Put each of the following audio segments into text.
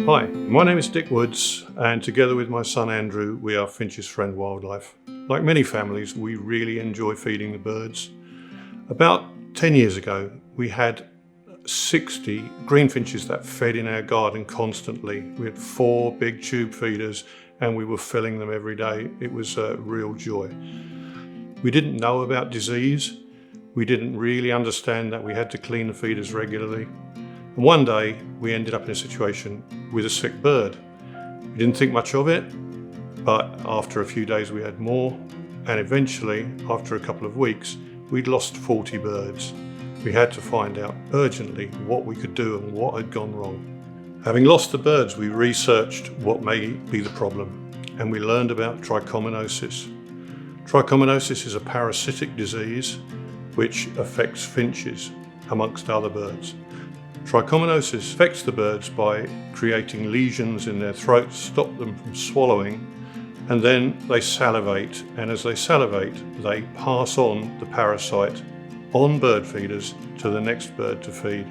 Hi, my name is Dick Woods, and together with my son Andrew, we are Finches Friend Wildlife. Like many families, we really enjoy feeding the birds. About 10 years ago, we had 60 greenfinches that fed in our garden constantly. We had 4 big tube feeders and we were filling them every day. It was a real joy. We didn't know about disease. We didn't really understand that we had to clean the feeders regularly. And one day we ended up in a situation with a sick bird. We didn't think much of it, but after a few days we had more, and eventually, after a couple of weeks, we'd lost 40 birds. We had to find out urgently what we could do and what had gone wrong. Having lost the birds, we researched what may be the problem, and we learned about trichomonosis. Trichomonosis is a parasitic disease which affects finches, amongst other birds. Trichomonosis affects the birds by creating lesions in their throats, stop them from swallowing, and then they salivate, and as they salivate, they pass on the parasite on bird feeders to the next bird to feed.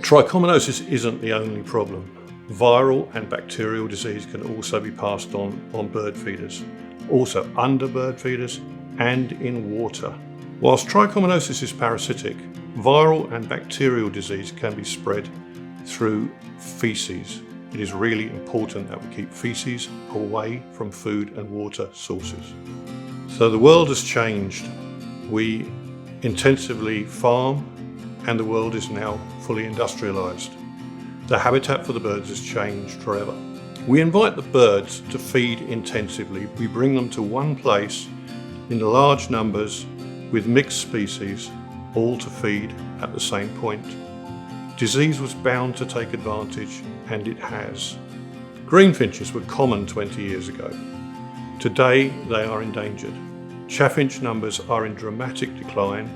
Trichomonosis isn't the only problem. Viral and bacterial disease can also be passed on bird feeders, also under bird feeders and in water. Whilst trichomonosis is parasitic, viral and bacterial disease can be spread through feces. It is really important that we keep feces away from food and water sources. So the world has changed. We intensively farm and the world is now fully industrialized. The habitat for the birds has changed forever. We invite the birds to feed intensively. We bring them to one place in large numbers with mixed species, all to feed at the same point. Disease was bound to take advantage, and it has. Greenfinches were common 20 years ago. Today they are endangered. Chaffinch numbers are in dramatic decline.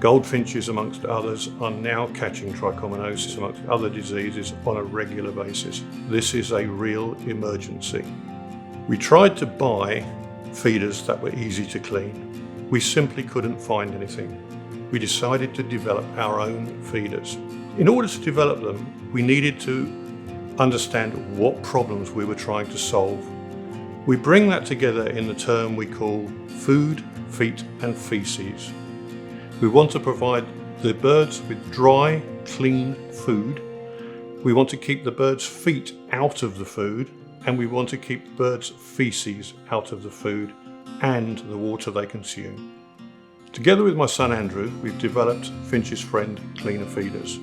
Goldfinches, amongst others, are now catching trichomonosis amongst other diseases on a regular basis. This is a real emergency. We tried to buy feeders that were easy to clean. We simply couldn't find anything. We decided to develop our own feeders. In order to develop them, we needed to understand what problems we were trying to solve. We bring that together in the term we call food, feet and feces. We want to provide the birds with dry, clean food. We want to keep the birds' feet out of the food, and we want to keep birds' feces out of the food and the water they consume. Together with my son Andrew, we've developed Finches Friend Cleaner Feeders.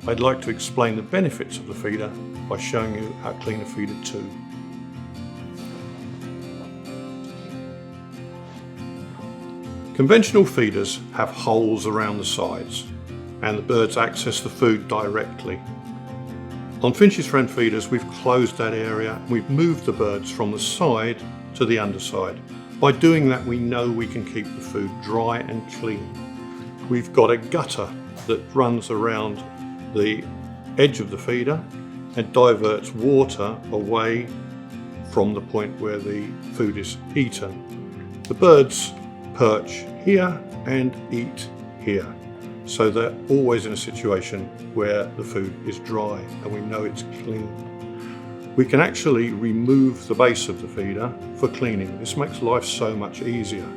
I'd like to explain the benefits of the feeder by showing you our Cleaner Feeder 2. Conventional feeders have holes around the sides, and the birds access the food directly. On Finches Friend feeders, we've closed that area and we've moved the birds from the side to the underside. By doing that, we know we can keep the food dry and clean. We've got a gutter that runs around the edge of the feeder and diverts water away from the point where the food is eaten. The birds perch here and eat here, so they're always in a situation where the food is dry and we know it's clean. We can actually remove the base of the feeder for cleaning. This makes life so much easier.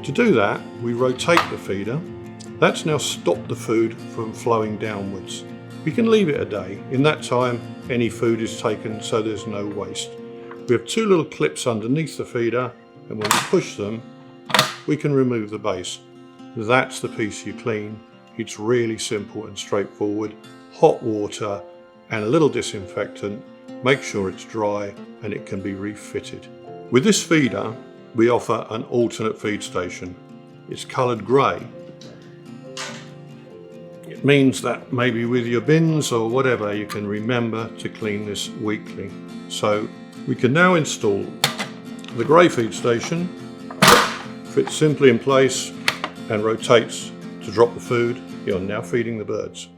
To do that, we rotate the feeder. That's now stopped the food from flowing downwards. We can leave it a day. In that time, any food is taken, so there's no waste. We have 2 little clips underneath the feeder, and when we push them, we can remove the base. That's the piece you clean. It's really simple and straightforward. Hot water and a little disinfectant. Make sure it's dry and it can be refitted. With this feeder, we offer an alternate feed station. It's coloured grey. It means that maybe with your bins or whatever, you can remember to clean this weekly. So we can now install the grey feed station. Fits simply in place and rotates to drop the food. You're now feeding the birds.